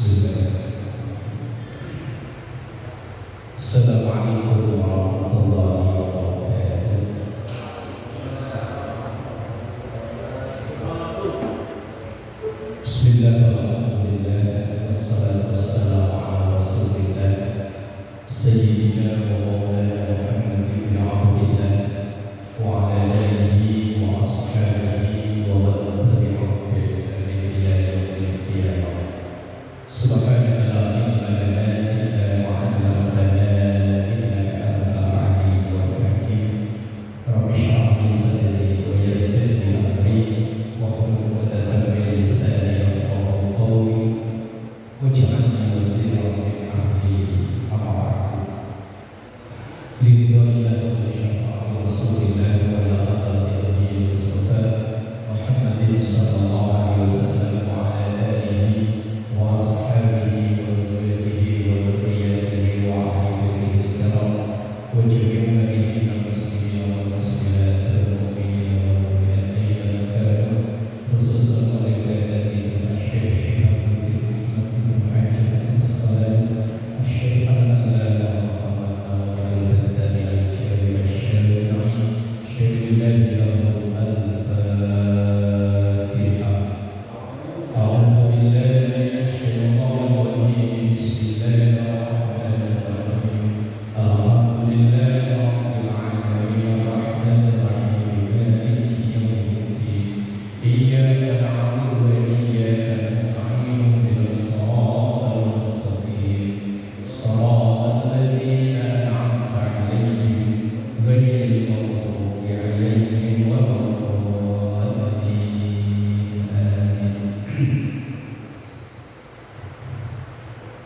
Assalamualaikum warahmatullahi wabarakatuh. Bismillahirrahmanirrahim. Wassalatu wassalamu ala Rasulillah Sayyidina wa maulana Muhammad ibn Abdillah wa ala alihi wa ashabihi wa man tabi'ahum bi ihsan ila yaumil qiyamah. Subhanaka la ilma lana illa ma 'allamtana innaka antal 'alimul hakim. Rabbi shrah li sadri wa yassir li amri wahlul 'uqdatam min lisani yafqahu qawli waj'alni waziran min ahli. Amma ba'du. Lidhillah wa syafa'ati Rasulillah wa ila hadratin Mustafa Muhammadin sallallahu alaihi wasallam wa ala alihi wa ashabihi wa zawjihi wa dhurriyyatihi wa ahli baitihi al-kiram wa jami'i ummatihi al-muslimin wal muslimat wal mu'minin wal mu'minatin wal kafir khususan walidayati Syekh Syihabuddin Muhammad bin Hajar al-Asqalani Syekh al-Allamah Muhammad Nawwal al-Baghdadi al-Jawi al-Syafi'i Syekh lahu al-Fatiha. أعوذ بالله من الشيطان الرجيم. بسم الله الرحمن الرحيم. الحمد لله رب العالمين الرحمن الرحيم مالك يوم الدين إياك نعبد وإياك نستعين اهدنا الصراط المستقيم صراط الذين أنعمت عليهم غير المغضوب عليهم ولا الضالين آمين.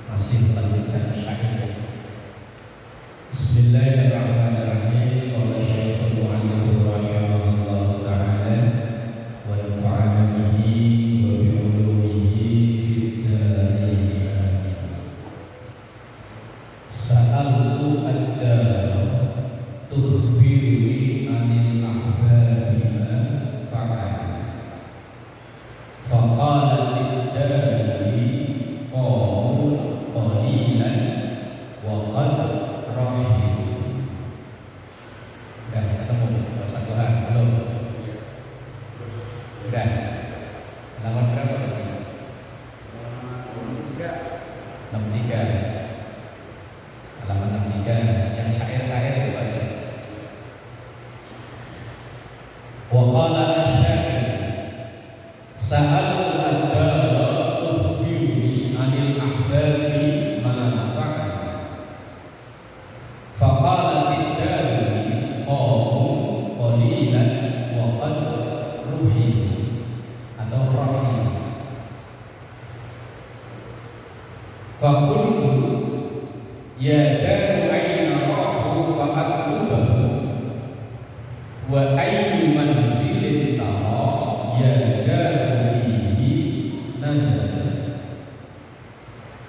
Masih melanjutkan syair. Bismillahirrahmanirrahim. Qala Syekhul Mu'allif rahimahullahu ta'ala wa nafa'ana bihi wa bi 'ulumihi fid dharain amin. Sa'altu ad-dar tukhbiruni 'anil ahbabi ma fa'al. Faqala lid-dari qamu qalilan wa qad rahim. Udah ketemu satu hal belum? Udah. Halaman berapa tadi? 63. Halaman 63 yang syair-syair itu pasti. Wa qala asy-syair sa'altu ad-dara tukhbiruni 'anil ahbabi ma fa'al. Faqala lid-dari qamu qalilan wa qad ruhim atau rahim. Faqultu ya daru aina rahu fa'atlubahu wa ayyu manzilin tara ya daru fihi nazal.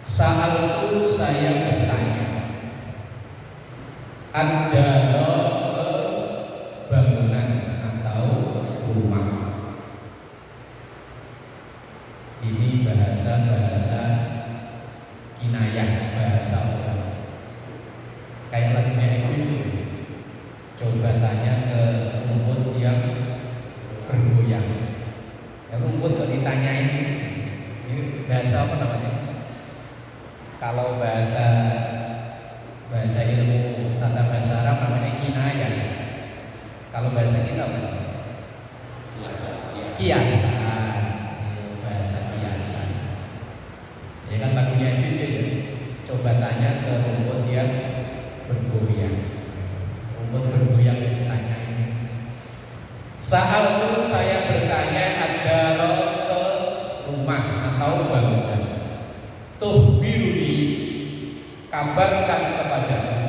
Sa'altu saya bertanya ad-dara ke bangunan atau rumah. Ini bahasa kinayah, bahasa orang. Kayak lagi main itu. Coba tanya ke rumput yang bergoyang. Rumput kok ditanyain ini bahasa apa namanya? Kalau bahasa ilmu tata bahasa Arab namanya kinayah. Kalau bahasa kita apa? Kiasan. Bahasa kiasan. Ya kan lagunya itu ya. Coba tanya ke rumput yang bergoyang. Rumput bergoyang ditanyain. Saat itu saya bertanya ad-dara ke rumah atau bangunan. Tuhbiruni, kabarkan kepadaku.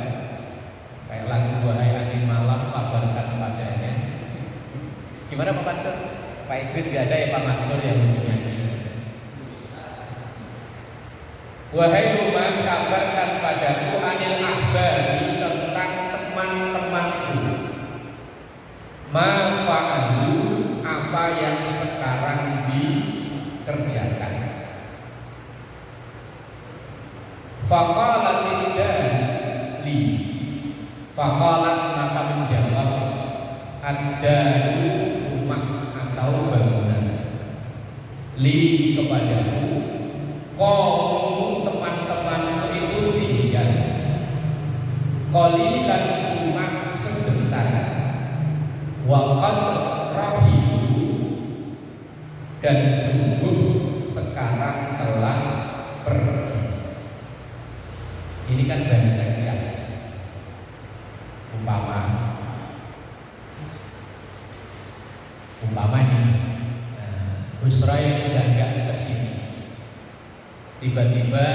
Kayak lagu wahai angin malam, kabarkan kepadanya. Gimana Pak Mansur? Pak Idris gak ada ya Pak Mansur yang menyanyi. Wahai rumah, kabarkan padaku anil ahbari, tentang teman-temanku. Ma fa'alu, apa yang sekarang dikerjakan. Faqalatil li, faqalat maka menjawab ad-daru rumah atau bangunan, li kepadaku, kaum teman-temanku itu tinggal, qalilan cuma sebentar, wa qad rahilu dan sungguh sekarang telah pergi. Ini kan bahasa kias. Umpama ini Busra yang udah nggak kesini, tiba-tiba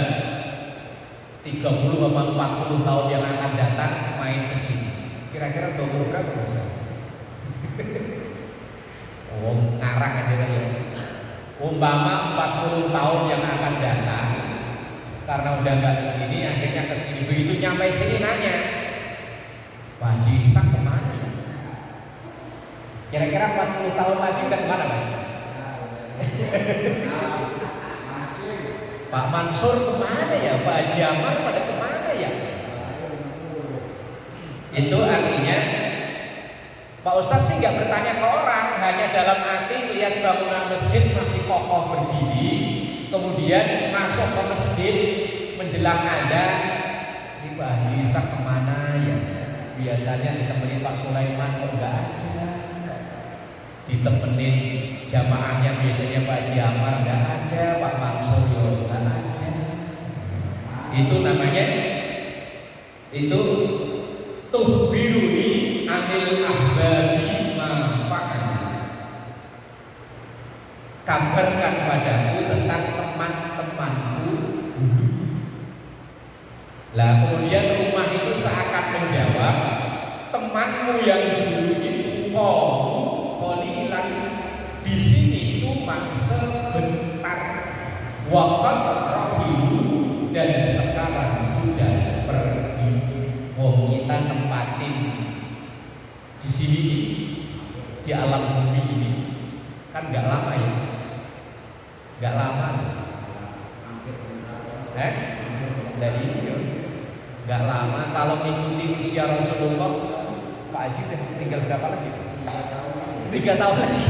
30 sama 40 tahun yang akan datang main kesini, kira-kira 20 berapa Busra? Oh ngarang aja ya. Umpama 40 tahun yang akan datang, karena udah nggak kesini, akhirnya kesini. Begitu nyampe sini nanya, Pak Haji Ishak kemana ya? Kira-kira 40 tahun lagi udah kemana Pak? Pak Mansur kemana ya? Pak Haji Amar pada kemana ya? Itu artinya Pak Ustadz sih nggak bertanya ke orang, hanya dalam hati lihat bangunan masjid masih kokoh berdiri, kemudian masuk ke masjid menjelang ada, ini Pak Haji Ishak kemana ya? Biasanya ditemenin Pak Sulaiman kok nggak ada, ditemenin jamaahnya biasanya Pak Haji Amar nggak ada, Pak Mansur nggak ada. Itu namanya itu tuhbiruni anil ahbabi manfa'an, kabarkan padaku tentang teman-temanku dulu. Lah kemudian rumah itu seakan menjawab, temanmu yang dulu itu qalilan, di sini cuma sebentar, waqad rahilu dan sekarang sudah pergi. Wong kita tempatin di sini di alam bumi ini kan nggak lama ya, nggak lama, dari nggak lama. Kalau mengikuti usia Rasulullah, Pak Haji udah tinggal berapa lagi? 3 tahun lagi.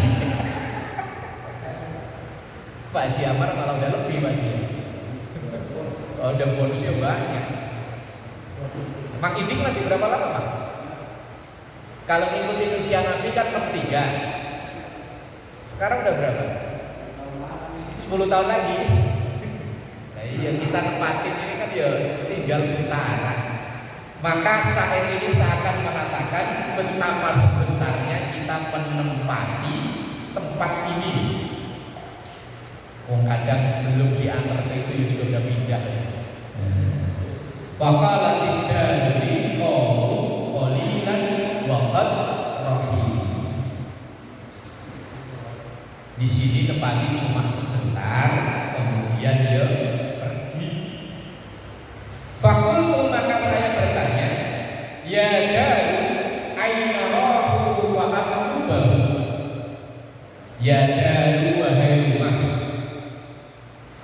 Pak Haji Amar malah udah lebih Pak Haji. Oh, udah bonusnya banyak. Mak Idik masih berapa lama Pak? Kalau ngikutin usia Nabi kan 63. Sekarang udah berapa? 10 tahun lagi. Nah, iya kita tempatin ini kan ya tinggal bentaran. Maka saat ini seakan mengatakan betapa sebentarnya kita menempati tempat ini. Oh kadang belum diantar itu juga udah pindah. Faqalatil dari qalilan wa qad rahim. Di sini tempatnya cuma sebentar, kemudian dia pergi. Fakultu maka saya bertanya, ya daru aina rahu fa'akubahu. Ya daru wahai rumah,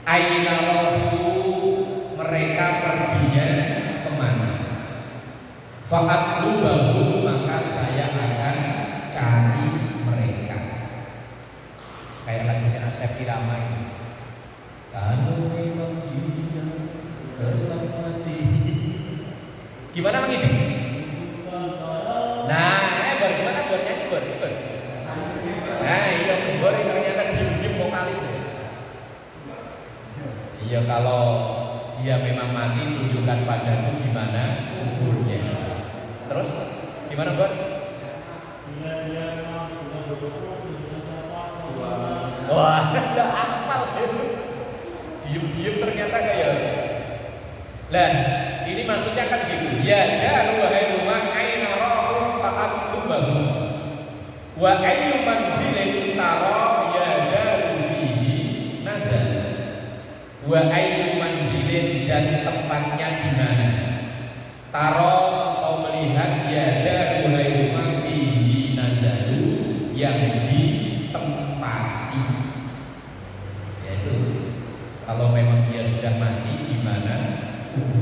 aina rahu, mereka perginya kemana? Fa'akubahu, maka saya akan cari mereka. Kayak lagunya Asep Irama ini. Kalau memang dia dalam hati. Gimana Mang Idik? Nah, Bor gimana Bor nyanyi Bor? Nah, iya Bor itu ternyata diem-diem vokalis. Iya kalau dia memang mati tunjukkan padaku gimana kuburnya. Terus gimana Bor? Wah, udah hafal. Diem-diem ternyata kayak. Lah, ini maksudnya kan gitu. Ya daru wahai rumah aina rahu fa'atlubahu. Wa ayyu manzilin tara ya daru fihi nazal. Wa ayyu manzilin, dan tempatnya di mana? Tara kau melihat ya daru wahai rumah fihi nazalu, yang ditempati. Yaitu kalau memang dia sudah mati di mana kuburnya.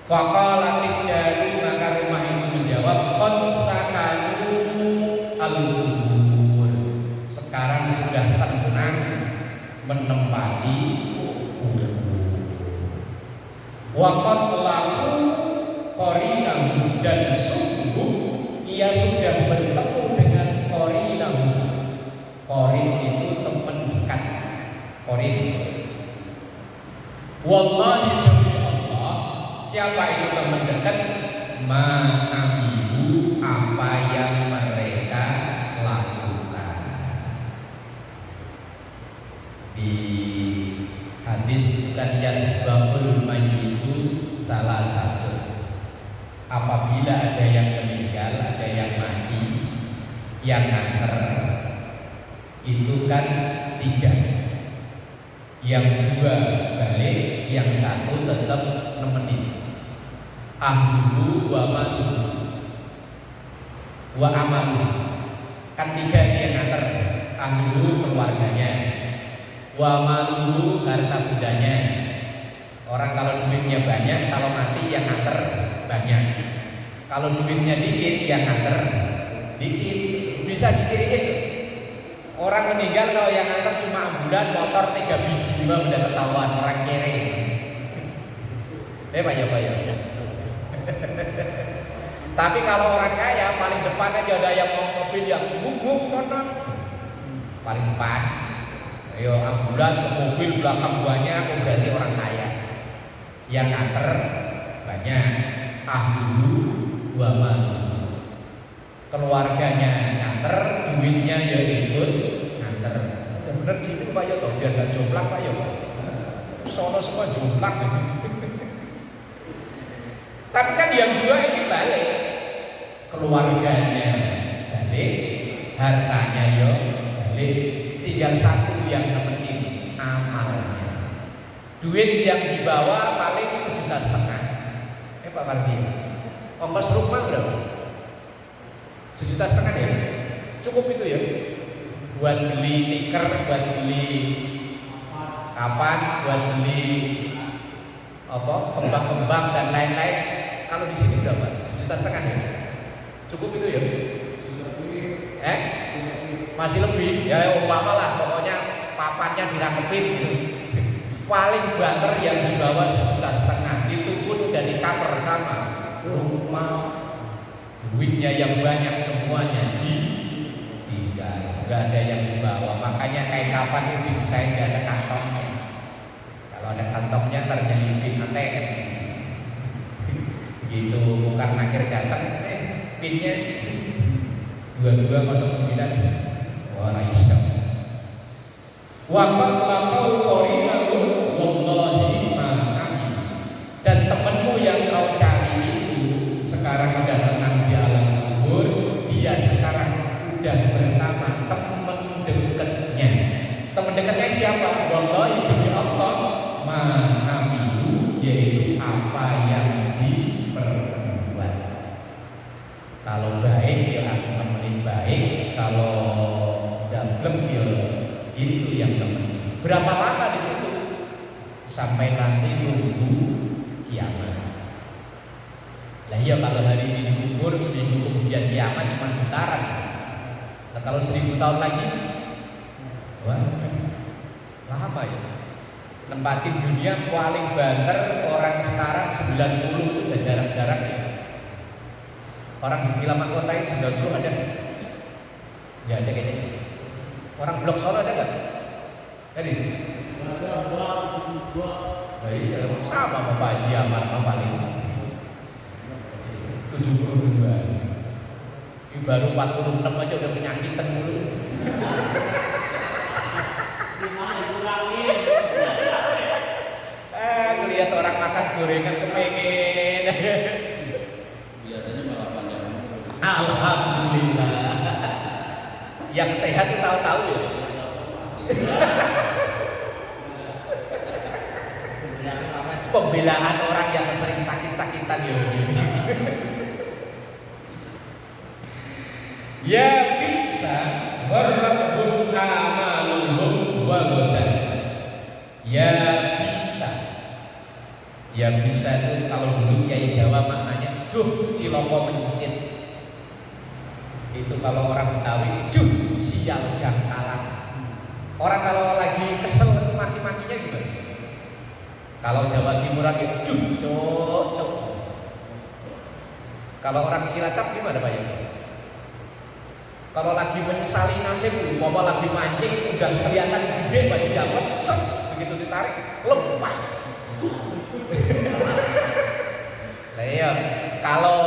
Faqalatil daru, maka rumah itu menjawab, qad sakanu al-qubur, sekarang sudah tenang menempati kubur. Wa qad laku qarinahu, dan sungguh ia sudah bertemu dengan qarinahu. Qarin itu teman dekat. Qarin. Wallahi demi Allah, siapa itu teman dekat? Ma'amilu, apa yang mereka lakukan. Di hadis kan yasbabul mayyitu salah satu, apabila ada yang meninggal, ada yang mati, yang nganter itu kan 3, yang 2 balik, yang 1 tetap nemenin. Ahluhu wa maluhu wa amaluhu, kan 3 dia nganter. Ahluhu keluarganya, wa maluhu harta bendanya. Orang kalau duitnya banyak, kalau mati yang nganter banyak. Kalau duitnya dikit, yang nganter dikit. Bisa diciriin. Orang meninggal kalau yang nganter cuma ambulan, motor 3 biji udah ketahuan orang kere. Pak ya. Tapi kalau orang kaya paling depan aja ada yang mau mobil yang guguk nonton. Paling depan. Ayo ambulan ke mobil belakang banyak, berarti orang kaya. Yang nganter banyak. Ahlu wa maluhu, keluarganya nganter, duitnya ya ikut nganter. Ya bener gitu Pak ya, biar gak jomplang Pak ya. Sono semua jomplang. Tapi kan yang 2 ini balik, keluarganya balik, hartanya yo balik, tinggal 1 yang nemenin, amalnya. Duit yang dibawa paling 1,5 juta. Pak Fardi, ongkos rumah berapa? 1,5 juta ya? Cukup itu ya? Buat beli tikar, buat beli kapan, buat beli apa, kembang-kembang dan lain-lain. Kalau di sini berapa? 1,5 juta ya? Cukup itu ya? Masih lebih? Ya umpama lah, pokoknya papannya dirangkepin gitu. Paling banter yang dibawa 1,5 juta, itu pun udah di cover sama rumah, duitnya yang banyak semuanya ditinggal, nggak ada yang dibawa. Makanya kayak kapan itu desain nggak ada kantongnya. Kalau ada kantongnya ternyelipin ATM gitu, bukan akhir datang pinnya 2209. Wah Aisyah. Waqad laqau qarinahu wallahi ma'ami, dan temanmu yang kau cari itu sekarang udah tenang di alam kubur. Dia sekarang udah bernama teman dekatnya. Teman dekatnya siapa? Wallahi demi Allah, ma'amilu, yaitu apa yang diperbuat. Kalau baik ya aku nemenin baik, kalau dablek ya itu yang temen. Berapa lama di situ? Sampai nanti nunggu kiamat. Lah iya, kalau hari ini dikubur, seminggu kemudian kiamat cuma bentaran. Nah kalau 1000 tahun lagi, wah lama ya. Nempatin dunia paling banter orang sekarang 90 udah jarang-jarang ya. Orang di film anggota ini 90 ada? Ya ada kayaknya. Orang Blok Solo ada nggak? Ada sih. Ada 2. Nah, iya, sama Bapak Haji Amar paling 72. Ini baru 46 aja udah penyakitan mulu. Gimana kurangin? Ngelihat orang makan gorengan kepengen. Biasanya malah panjang. Alhamdulillah. Yang sehat itu tahu-tahu ya. Pembelaan orang yang sering sakit-sakitan ya. Ya bisa gharrahum amaluhum wa ghadan. Ya bisa Ya bisa itu kalau dulu Kiai Jawa maknanya duh ciloko mencit. Itu kalau orang Betawi, duh sial jangkalan. Orang kalau lagi kesel maki-makinya gimana? Kalau Jawa Timuran itu duh cocok. Kalau orang Cilacap gimana Pak Yai? Kalau lagi menyesali nasib, umpama lagi mancing udah kelihatan gede bagi dapat, set begitu ditarik lepas. Nah iya, kalau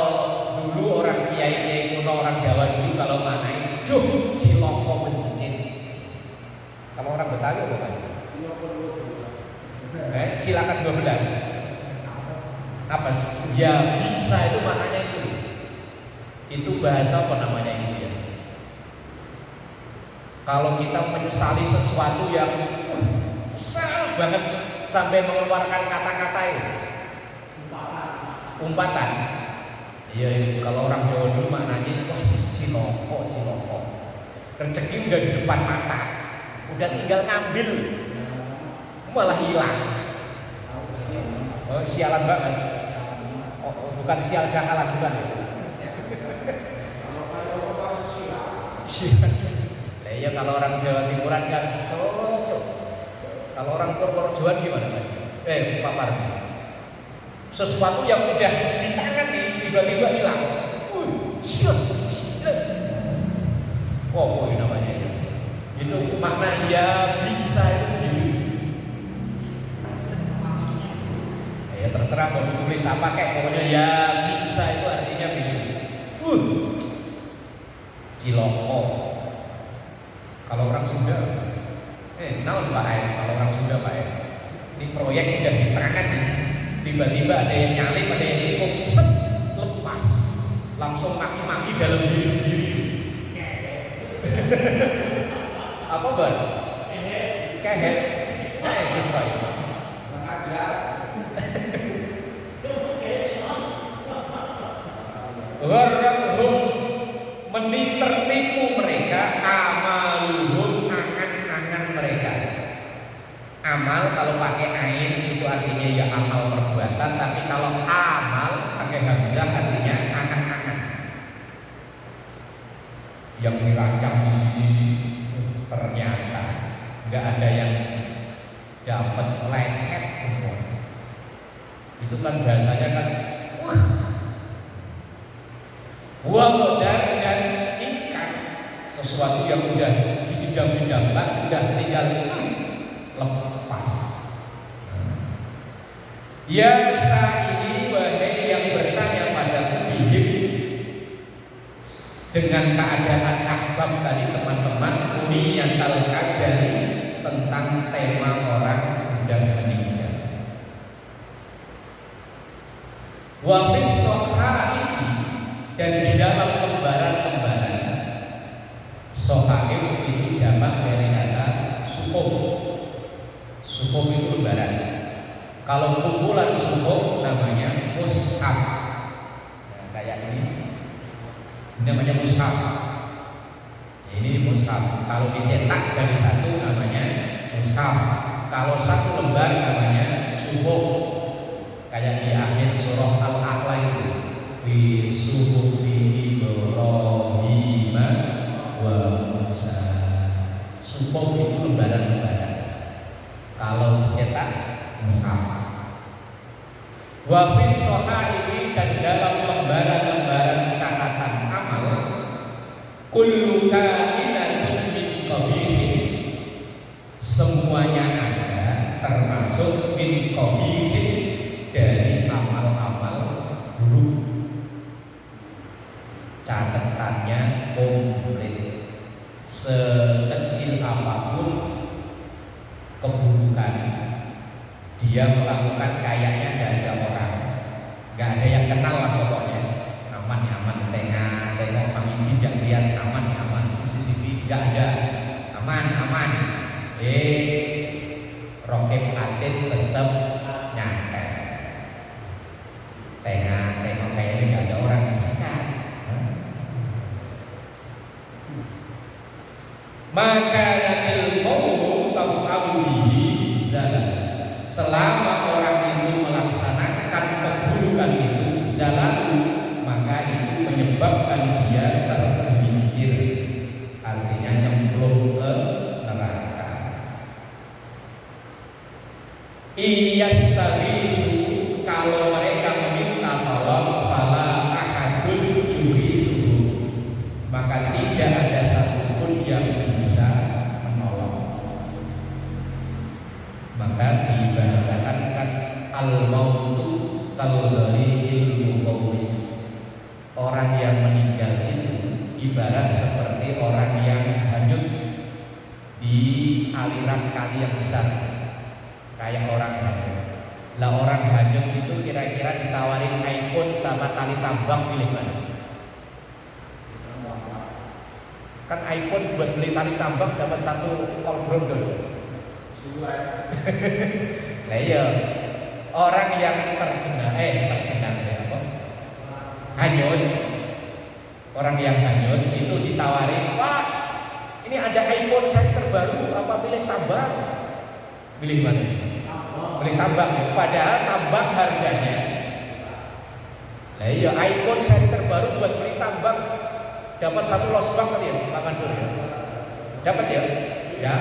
dulu orang kiai kuno orang Jawa dulu kalau manain, duh ciloko mencit. Kalau orang Betawi apa Pak? Cilakan 12. Apes. Ya bisa itu maknanya itu. Itu bahasa apa namanya itu ya? Kalau kita menyesali sesuatu yang besar banget sampai mengeluarkan kata-kata itu, umpatan. Iya, kalau orang Jawa dulu maknanya wah ciloko, ciloko. Rezeki udah di depan mata, udah tinggal ngambil, malah hilang. Oh, sialan banget. Oh, bukan sial jangkalan bukan ya? Nah, iya kalau orang Jawa Timuran kan cocok. Kalau orang Purworejoan gimana Pak? Pak Pardi. Sesuatu yang udah di tangan nih tiba-tiba hilang. Oh, ini namanya ya. Itu makna ya bisa itu begini. Ya terserah mau ditulis apa kayak pokoknya ya bisa itu artinya begini. Ciloko. Kalau orang Sunda, naon Pak Ain? Kalau orang Sunda Pak Ain, ini proyek udah di tangan nih. Tiba-tiba ada yang nyalip, ada yang ikut, set lepas, langsung maki-maki dalam diri sendiri. Apa Bang? Kehet. Terus Pak. Mengajar. Gharrahum menitertipu mereka amaluhum angan-angan mereka. Amal kalau pakai ain itu artinya ya amal perbuatan, tapi kalau amal pakai hamzah artinya angan-angan. Yang dirancang di sini ternyata nggak ada yang dapat, leset semua. Itu kan bahasanya kan wawadar dan ingkar, sesuatu yang udah diidam-idamkan udah tinggal lepas. Ya sa'ili wahai yang bertanya padaku bihim dengan keadaan ahbab tadi teman-teman uniyatal ajali tentang tema orang sedang meninggal. Wa fis sohaifi dan di dalam lembaran-lembaran sohaif itu jamak dari kata suhuf. Suhuf itu lembaran. Kalau kumpulan suhuf namanya mushaf. Nah, kayak ini namanya mushaf. Ini mushaf. Kalau dicetak jadi satu namanya mushaf. Kalau satu lembar namanya suhuf. Kayak di akhir surah Al-A'la itu, fi suhufi Ibrahim wa Musa. Suhuf itu lembaran-lembaran. Kalau dicetak mushaf. Wa fis sohaifi dan dalam lembaran-lembaran catatan amal kullu kainatun min qabihin, semuanya ada termasuk min qabihin dari amal-amal buruk. Catatannya komplit, sekecil apapun keburukan dia melakukan kayaknya gak ada orang, gak ada yang kenal lah pokoknya. Aman, tengok pangijin yang lihat aman, CCTV gak ada, aman. Roket atin tetap nyata. Tengok kayaknya gak ada orang di sekitar. Maka natil qawmu taf'alu bihi zalah. Selama orang itu melaksanakan bisa lalu, maka itu menyebabkan dia tergelincir, artinya nyemplung ke neraka. Iyastaghisu, kalau mereka meminta tolong, fala ahadun yughisu, maka tidak ada satupun yang bisa menolong. Maka dibahasakan kan al-mautu kal-gharikil muqawwis. Orang yang meninggal itu ibarat seperti orang yang hanyut di aliran kali yang besar, kayak orang hanyut. Lah orang hanyut itu kira-kira ditawarin iPhone sama tali tambang, pilih mana? Kan iPhone buat beli tali tambang dapat satu all-rounder. Lah iya, orang yang terkena hanyut, orang yang hanyut itu ditawarin, wah ini ada iPhone seri terbaru, apa pilih tambang? Pilih mana? Pilih tambang. Padahal tambang harganya, lah iya, iPhone seri terbaru buat beli tambang dapat satu losbak kan ya, Pak Mansur ya? Dapat ya? Ya.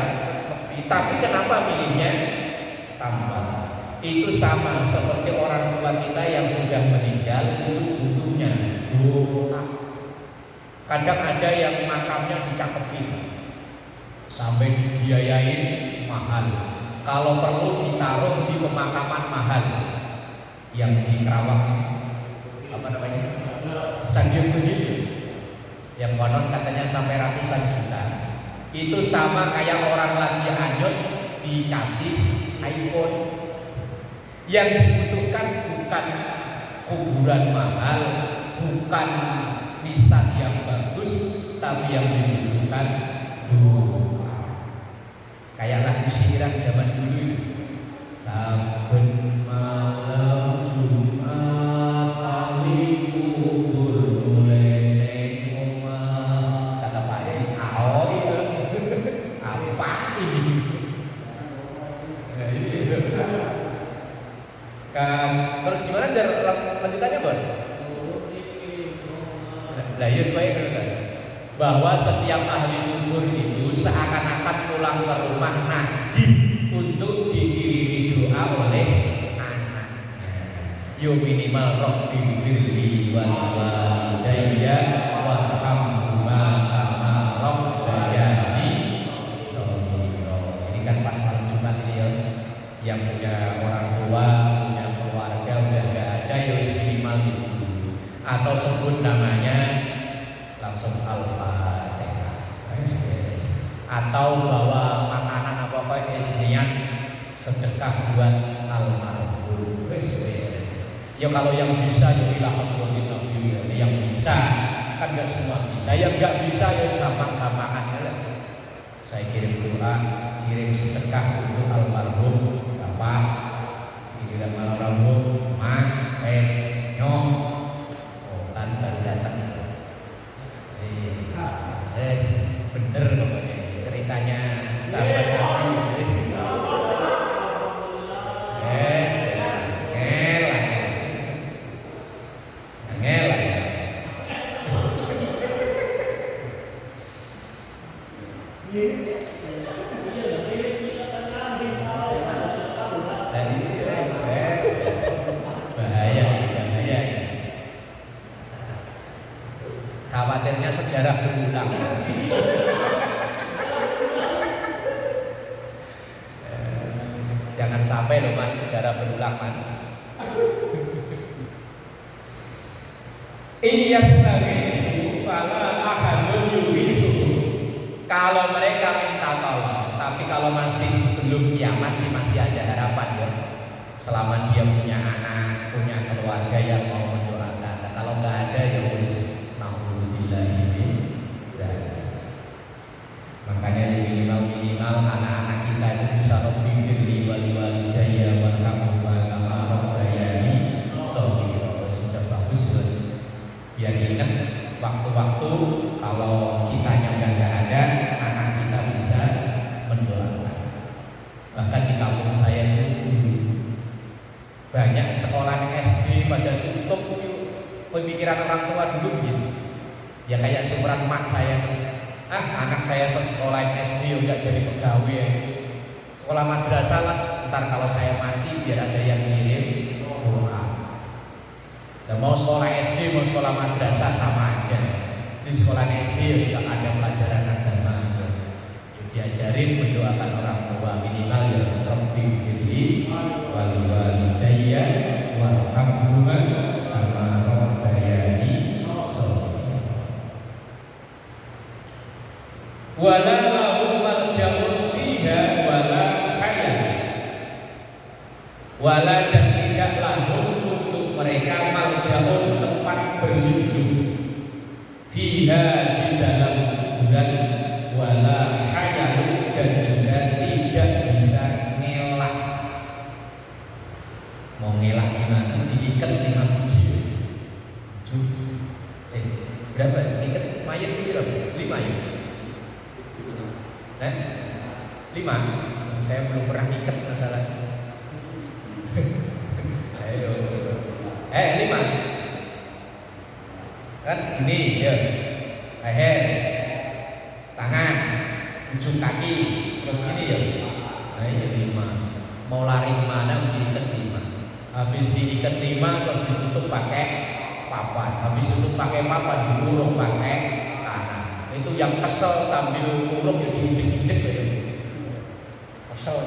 Tapi kenapa milihnya tambang? Itu sama seperti orang tua kita yang sudah meninggal, itu butuhnya doa. Kadang ada yang makamnya dicakepin sampai dibiayain mahal. Kalau perlu ditaruh di pemakaman mahal yang di Kerawang, apa namanya? Sanjung Begitu, yang konon katanya sampai ratusan juta. Itu sama kayak orang lagi hanyut dikasih iPhone. Yang dibutuhkan bukan kuburan mahal, bukan nisan yang bagus, tapi yang dibutuhkan doa. Kayak lagu syiran zaman dulu, saben malam Jumat kami kubur mulai omah. Kata Pak Haji, oh itu apa ini? Terus gimana lanjutannya, Bang? Lah ya supaya kan bahwa setiap ahli kubur itu seakan-akan pulang ke rumah nagih untuk dikirimi doa oleh anaknya. Yo minimal rabbi firli wal walidayya warhamhuma kama rabbayani shaghira. Ini kan pas malam Jumat ini ya, yang punya orang tua, keluarga udah gak ada, ya minimal itu, atau sebut namanya langsung Al-Fatihah, atau bawa makanan apa isnian sedekah buat almarhum. Ya kalau yang bisa ya alhamdulillah, yang bisa kan nggak semua bisa, yang nggak bisa ya gampang-gampangan ya. Saya kirim doa, kirim sedekah untuk almarhum bapak, kirim almarhum mak, nyong, kan baru datang. Bener pokoknya ceritanya sahabat Nabi. Bahaya. Khawatirnya sejarah berulang. Jangan sampai loh man, sejarah berulang man. Iyastaghisu fala ahadun yughisu. Kalau mereka minta tolong, tapi kalau masih sebelum kiamat sih masih ada harapan ya. Selama dia punya anak, punya keluarga yang mau mendoakan. Nah, kalau nggak ada ya wis naudzubillah ini. Makanya minimal anak-anak kita itu bisa lebih firli walidayya warhamhuma kama rabbayani shaghira. Sudah bagus tuh. Biar ingat waktu-waktu kalau kitanya udah nggak ada, anak kita bisa mendoakan. Bahkan di kampung saya itu banyak sekolah SD pada tutup pikiran orang tua dulu begitu. Ya kayak seumuran mak saya tuh. Anak saya sekolah SD udah jadi pegawai. Sekolah madrasah lah, ntar kalau saya mati biar ada yang ngirim doa. Dan mau sekolah SD mau sekolah madrasah sama aja. Di sekolah SD ya sudah ada pelajaran agama. Diajarin mendoakan orang tua minimal ya Rabbi firli wal walidayya warhamhuma kama rabbayani shaghira. Wala lahum malja'un fiha wala hayat. Wala dan tidak lahum untuk mereka malja'un tempat berlindung fiha di dalam kuburan wala hayalu dan juga tidak bisa ngelak. Mau ngelak gimana? Diikat 5 biji. Berapa? Ikat mayat itu berapa? 5 ya? 5? Saya belum pernah ikat masalah. Ayo. 5. Kan ini ya. Leher, tangan, ujung kaki, terus gini ya. Nah ini 5. Mau lari kemana diikat 5. Habis diikat 5 terus ditutup pakai papan. Habis ditutup pakai papan diurung pakai tangan. Itu yang kesel sambil urung ya diinjek-injek ya. Kesel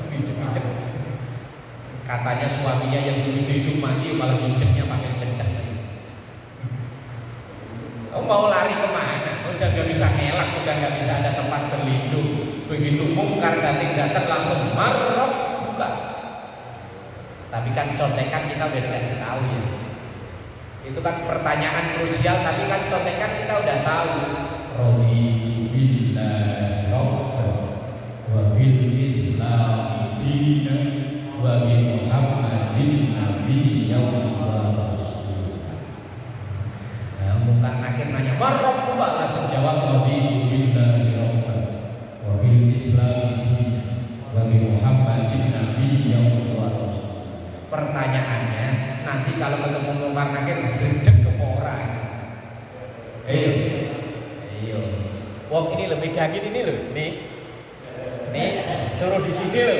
diinjek-injek. Katanya suaminya yang dulu hidup mati malah injeknya pakai kencang. Kamu mau lari kemana? Udah gak bisa ngelak, udah gak bisa ada tempat berlindung. Begitu mungkar datang langsung marah buka. Tapi kan contekan kita udah dikasih tahu ya. Itu kan pertanyaan krusial, tapi kan contekan kita udah tahu. Raditu billahi rabban wa bil islami dinan wa bi Muhammadin nabiyyan wa rasulah. Nah, mungkar nakir nanya, "Marrab buka?" Langsung jawab, "Raditu billahi rabban wa bil islami dinan wa bi Muhammadin nabiyyan wa rasulah." Pertanyaannya, nanti kalau ketemu mungkar nakir gredeg ke orang. Ayo. Wong ini lebih gagin ini loh. Nih, suruh di sini loh.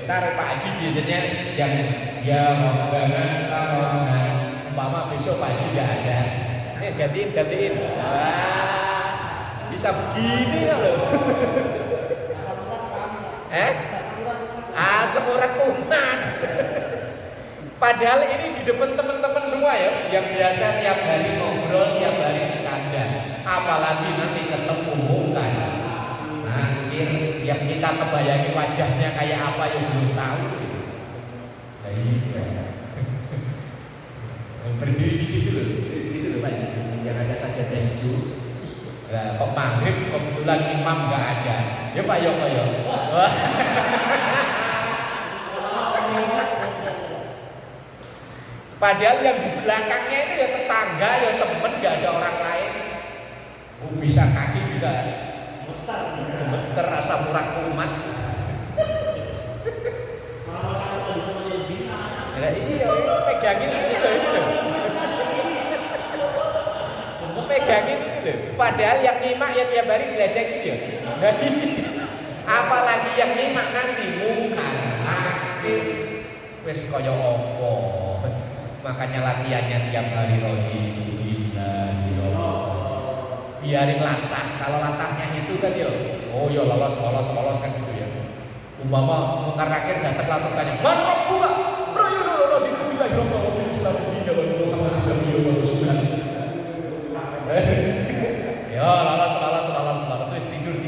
Ntar Pak Haji biasanya yang ya banget karena umpama besok Pak Haji nggak ada. Gantiin. Wah, bisa begini loh. Semurat umat. Padahal ini di depan teman-teman semua ya, yang biasa tiap hari ngobrol, tiap hari bercanda. Apalagi nanti ketemu mungkar. Nah, yang kita kebayangi wajahnya kayak apa yang belum tahu. Nah, iya. Berdiri di situ loh Pak, yang ada sajadah hijau. Nah, kok maghrib kebetulan imam nggak ada. Ya Pak ya. Padahal yang di belakangnya itu ya tetangga, ya temen, gak ada orang lain. Bisa kaki, bisa terasa murah umat. Iya, pegangin ini loh. Pegangin ini loh. Padahal yang nyimak ya tiap hari diledekin ya. Apalagi yang nyimak nanti mungkar nakir. Wes kaya apa? Makanya latihannya tiap hari raditu billahi rabban. Biarin latah. Kalau latahnya itu kan ya, oh ya lolos kan gitu ya. Umpama mungkar nakir datang langsung tanya, "Man buka?" Raditu billahi rabban wa bil Islam dinan wa Muhammadin nabiyyan wa rasulah. Ya lolos wis tidur.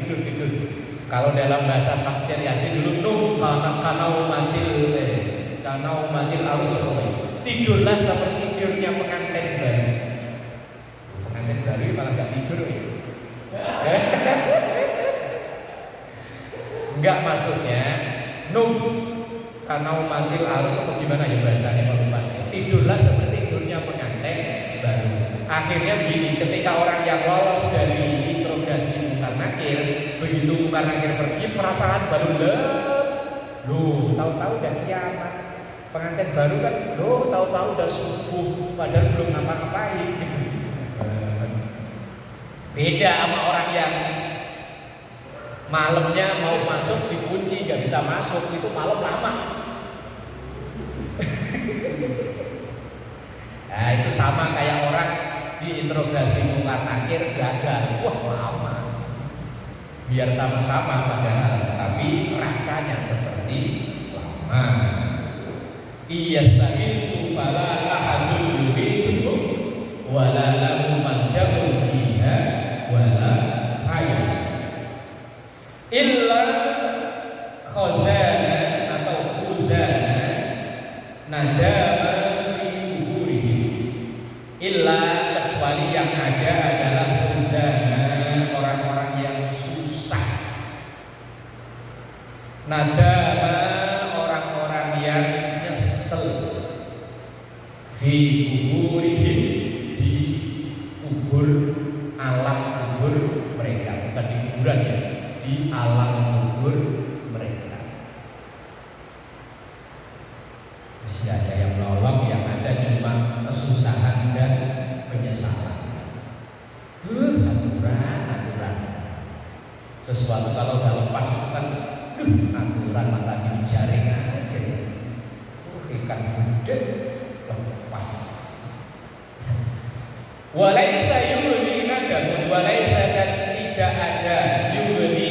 Kalau dalam bahasa tafsir Yasin dulu kanau matil arus tidurlah seperti tidurnya pengantin baru. Pengantin baru malah gak tidur ya. Enggak, maksudnya kanau matil arus atau gimana ya bahasanya kalau bahasanya. Tidurlah seperti tidurnya pengantin baru. Akhirnya begini, ketika orang yang lolos dari interogasi mungkar nakir, begitu mungkar nakir pergi, perasaan baru tahu-tahu udah kiamat. Pengantin baru kan, loh tahu-tahu udah subuh, padahal belum ngapa-ngapain. Beda sama orang yang malamnya mau masuk dikunci, nggak bisa masuk, itu malam lama. Nah itu sama kayak orang diinterogasi muka nakir gagal, wah lama. Biar sama-sama padahal, tapi rasanya seperti lama. Iyastahisu fala ahadun yuhisu wala lahu manjabun fiha wala khayal illa khazana atau khuzana nadama fi kuburihim, illa kecuali yang ada adalah khuzana, orang-orang yang susah, nadama orang-orang yang nyesel, fi kuburihim di kubur, alam kubur mereka, bukan di kuburan ya, di alam kubur mereka. Masih ada yang nolong, yang ada cuma kesusahan dan penyesalan. Aturan. Sesuatu kalau udah lepas itu kan aturan mata dijaring aja. Ikan gede lepas. Walaisa yubni nadamun, walaisa dan tidak ada yubni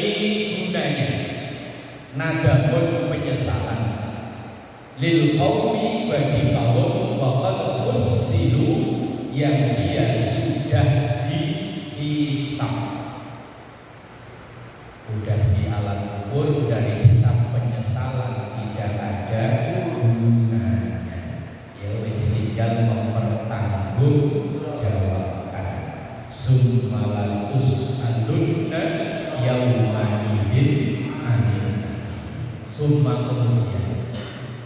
gunanya nadamun penyesalan lil qaumi bagi kaum waqad khussilu yang dia sudah dihisab, udah di alam kubur, udah dihisab, penyesalan tidak ada gunanya. Ya wis tinggal mempertanggungjawabkan. Summalatus alunna yaumanidin amin. Summa kemudian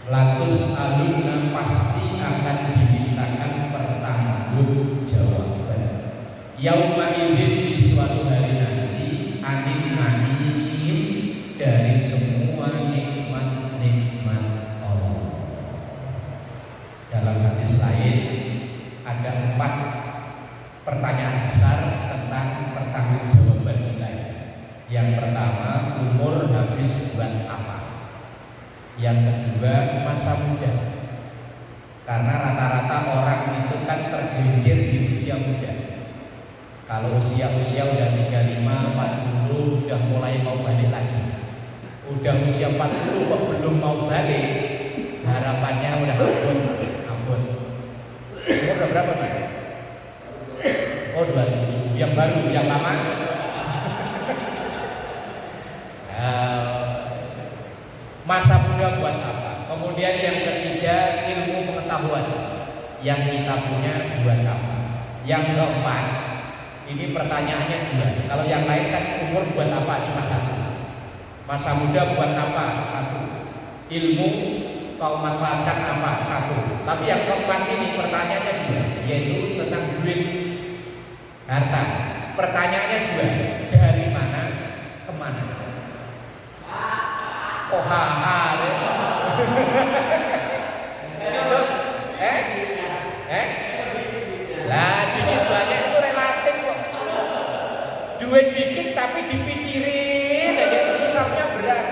latus alunna pasti akan dimintakan pertanggungjawaban. Yaumanidin di suatu hari nanti anin dari semua nikmat-nikmat Allah. Dalam hadis lain ada 4 pertanyaan besar tentang pertanggungjawaban kita. Yang pertama, umur habis buat apa? Yang kedua, masa muda. Karena rata-rata orang itu kan tergelincir di usia muda. Kalau usia-usia udah 35, 40 udah mulai mau balik lagi. Udah usia 40 kok belum mau balik, harapannya udah ampun. Umur udah berapa Pak? Oh 27. Yang baru, yang lama? Masa muda buat apa? Kemudian yang ketiga, ilmu pengetahuan yang kita punya buat apa? Yang keempat, ini pertanyaannya 2. Kalau yang lain kan umur buat apa? Cuma 1. Masa muda buat apa? 1. Ilmu kau manfaatkan apa? 1. Tapi yang keempat ini pertanyaannya 2, yaitu tentang duit, harta. Pertanyaannya 2, dari mana kemana? Oh haha. Lah dikit banyak itu relatif kok. Duit dikit tapi dipikirin aja itu hisapnya berat.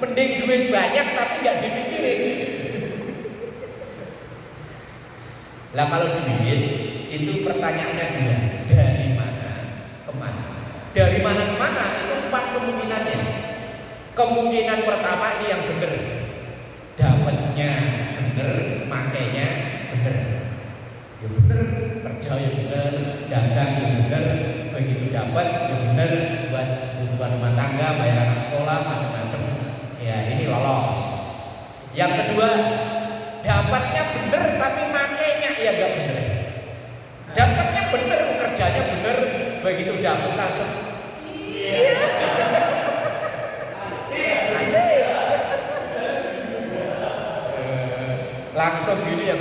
Mending duit banyak tapi nggak dipikirin. Lah kalau duit itu pertanyaannya 2, dari mana kemana? Dari mana kemana itu 4 kemungkinannya. Kemungkinan pertama ini yang benar, dapatnya benar, makainya benar. Ya benar, kerja ya benar, dagang ya benar, begitu dapat ya benar buat kebutuhan rumah tangga, bayar anak sekolah, macam-macam. Ya ini lolos. Yang kedua, dapatnya benar tapi makainya ya gak benar. Dapatnya benar, kerjanya benar, begitu dapat langsung. Langsung gini ya.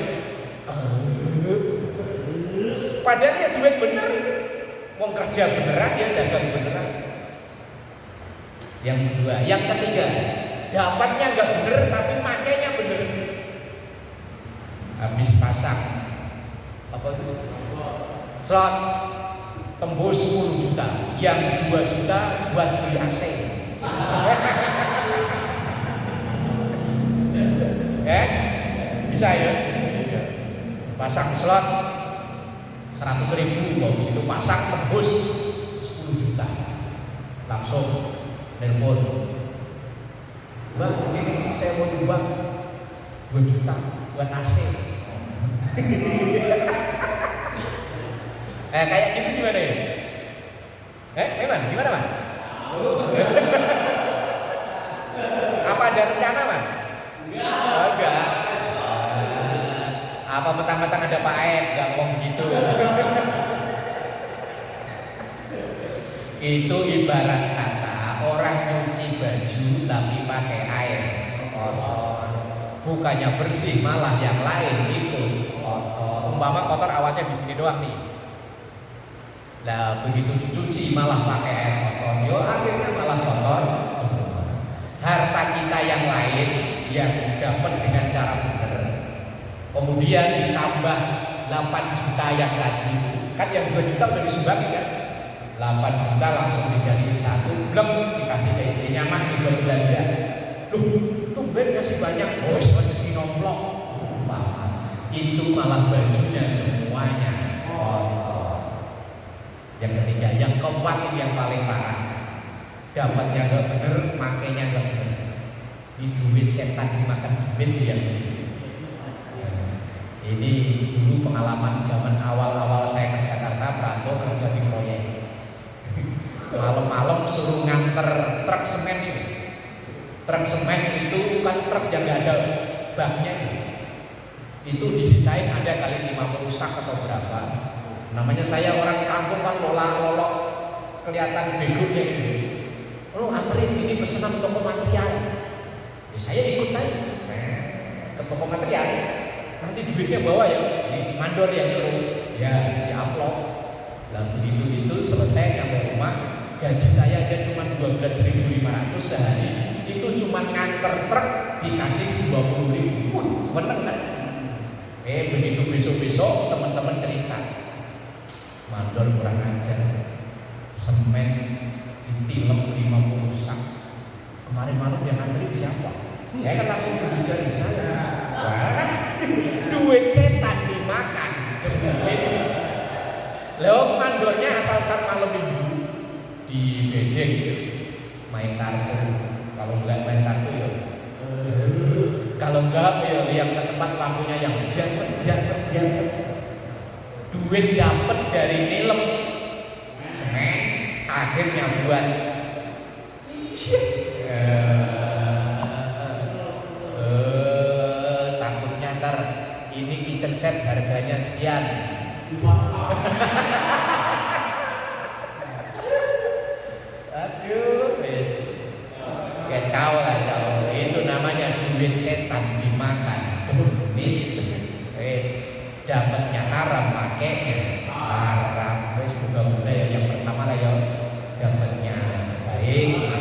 Padahal ya duit bener, mau kerja beneran ya dagang beneran. Yang kedua, yang ketiga, dapatnya nggak bener tapi makainya bener. habis pasang apa itu? Slot tembus 10 juta, yang 2 juta buat beli AC. Bisa ya? Pasang slot 100.000, itu pasang tembus 10 juta, langsung nelpon, Bang, ini saya mau nyumbang 2 juta buat AC. Kayak gitu gimana ya? Gimana Man? Apa ada rencana Man? Enggak. Apa mentang-mentang ada Pak Ed, enggak ngomong begitu. Itu ibarat kata orang nyuci baju tapi pakai air kotor, bukannya bersih malah yang lain ikut kotor. Umpama kotor awalnya di sini doang nih. Lah begitu dicuci malah pakai air kotor, yo akhirnya malah kotor semua. Harta kita yang lain yang dapat dengan cara benar, kemudian ditambah 8 juta yang tadi, kan yang 2 juta udah disumbangin kan, 8 juta langsung dijadiin 1, belum dikasih ke istrinya, mah dibuat belanja. Loh, tuh Ben kasih banyak, rezeki nomplok. Itu malah bajunya semuanya kotor. Yang ketiga, yang keempat ini yang paling parah, dapatnya gak bener, makainya gak bener. Ini duit setan dimakan duit yang ini dulu pengalaman zaman awal-awal saya ke Jakarta, perantau kerja di proyek. Malam-malam suruh nganter truk semen ini. Truk semen itu kan truk yang gak ada baknya. Itu disisain ada kali 50 sak atau berapa. Namanya saya orang kampung kan lolak-lolok, kelihatan begonya ini. Oh anterin ini pesanan toko material. Ya saya ikut aja ke toko material. Nanti duitnya bawa ya, ini mandor yang nyuruh, ya di-upload. Lalu itu selesai nyampe rumah, gaji saya aja cuma 12.500 sehari. Itu cuma nganter truk dikasih 20.000. Seneng kan? Begitu besok-besok teman-teman cerita, mandor kurang ajar, semen ditilem 50 sak. Kemarin malam yang ngantri siapa? Saya kan langsung berbicara saya. Wah, duit setan dimakan. Lalu mandornya asalkan malam minggu di bedeng main kartu. Kalau enggak main kartu ya. Kalau enggak ya yang ke tempat lampunya yang biar. Duit dapat dari nilem semen, akhirnya buat takutnya ntar ini kitchen set harganya sekian. Aduh, wes kacau lah kacau. Itu namanya duit setan dimakan. Wes dapatnya haram, makainya haram. Wes mudah-mudahan ya yang pertama lah ya dapatnya baik.